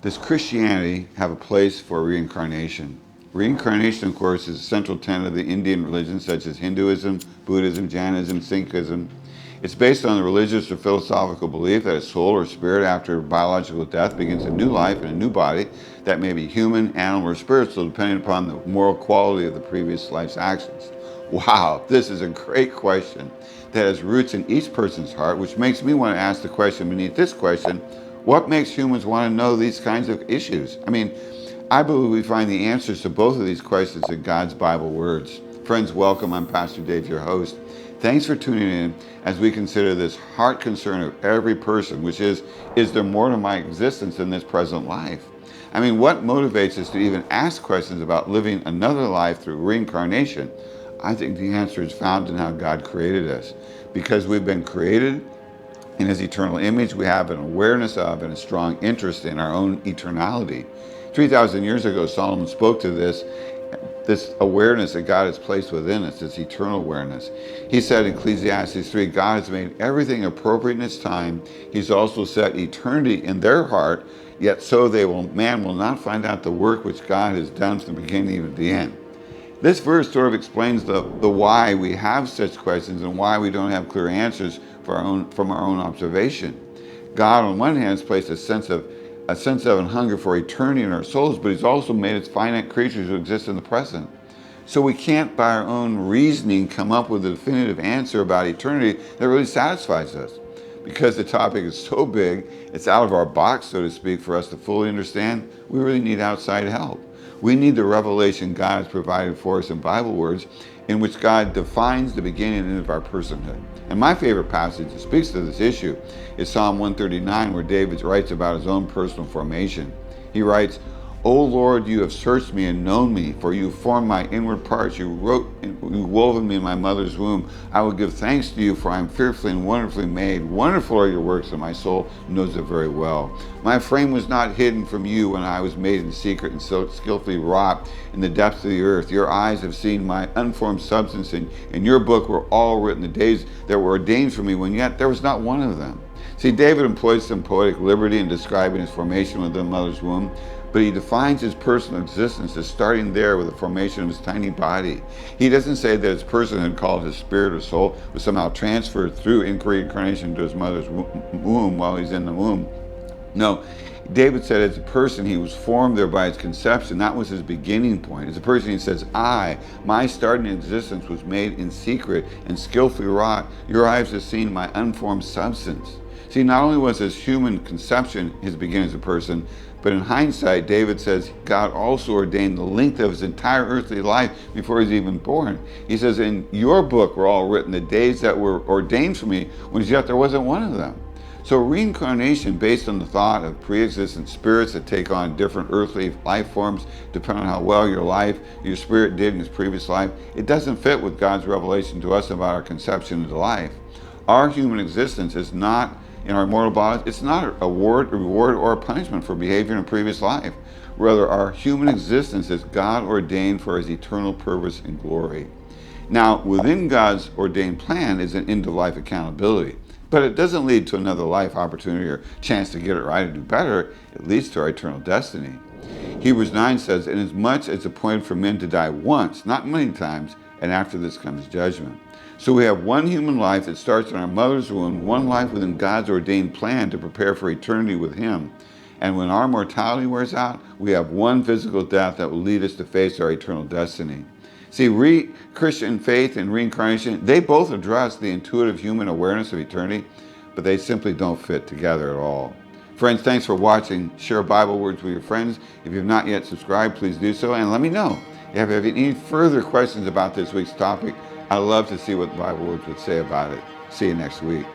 Does Christianity have a place for reincarnation? Reincarnation, of course, is a central tenet of the Indian religions such as Hinduism, Buddhism, Jainism, Sikhism. It's based on the religious or philosophical belief that a soul or spirit after biological death begins a new life in a new body that may be human, animal, or spiritual, depending upon the moral quality of the previous life's actions. Wow, this is a great question that has roots in each person's heart, which makes me want to ask the question beneath this question: what makes humans want to know these kinds of issues? I believe we find the answers to both of these questions in God's Bible words. Friends, welcome. I'm Pastor Dave, your host. Thanks for tuning in as we consider this heart concern of every person, which is there more to my existence in this present life? What motivates us to even ask questions about living another life through reincarnation? I think the answer is found in how God created us. Because we've been created in His eternal image, we have an awareness of and a strong interest in our own eternality. 3,000 years ago, Solomon spoke to this awareness that God has placed within us, this eternal awareness. He said in Ecclesiastes 3, God has made everything appropriate in its time. He's also set eternity in their heart, yet so man will not find out the work which God has done from the beginning even to the end. This verse sort of explains the why we have such questions and why we don't have clear answers from our own observation. God, on one hand, has placed a sense of and hunger for eternity in our souls, but He's also made us finite creatures who exist in the present. So we can't, by our own reasoning, come up with a definitive answer about eternity that really satisfies us. Because the topic is so big, it's out of our box, so to speak, for us to fully understand, we really need outside help. We need the revelation God has provided for us in Bible words, in which God defines the beginning and end of our personhood. And my favorite passage that speaks to this issue is Psalm 139, where David writes about his own personal formation. He writes, "O Lord, you have searched me and known me, for you formed my inward parts. You woven me in my mother's womb. I will give thanks to you, for I am fearfully and wonderfully made. Wonderful are your works, and my soul knows it very well. My frame was not hidden from you when I was made in secret and so skillfully wrought in the depths of the earth. Your eyes have seen my unformed substance, and in your book were all written the days that were ordained for me, when yet there was not one of them." See, David employs some poetic liberty in describing his formation within the mother's womb, but he defines his personal existence as starting there with the formation of his tiny body. He doesn't say that his personhood, called his spirit or soul, was somehow transferred through reincarnation to his mother's womb while he's in the womb. No, David said as a person he was formed there by his conception. That was his beginning point. As a person he says, my starting existence was made in secret and skillfully wrought. Your eyes have seen my unformed substance. See, not only was his human conception his beginning as a person, but in hindsight, David says God also ordained the length of his entire earthly life before he's even born. He says, in your book were all written the days that were ordained for me, when yet there wasn't one of them. So reincarnation, based on the thought of pre-existent spirits that take on different earthly life forms, depending on how well your spirit did in its previous life, it doesn't fit with God's revelation to us about our conception into life. Our human existence is not, in our mortal bodies, it's not a reward or a punishment for behavior in a previous life. Rather, our human existence is God ordained for His eternal purpose and glory. Now, within God's ordained plan is an end-of-life accountability. But it doesn't lead to another life opportunity or chance to get it right and do better. It leads to our eternal destiny. Hebrews 9 says, "Inasmuch as it's appointed for men to die once, not many times, and after this comes judgment." So we have one human life that starts in our mother's womb, one life within God's ordained plan to prepare for eternity with Him. And when our mortality wears out, we have one physical death that will lead us to face our eternal destiny. See, Christian faith and reincarnation, they both address the intuitive human awareness of eternity, but they simply don't fit together at all. Friends, thanks for watching. Share Bible words with your friends. If you've not yet subscribed, please do so, and let me know if you have any further questions about this week's topic. I'd love to see what the Bible words would say about it. See you next week.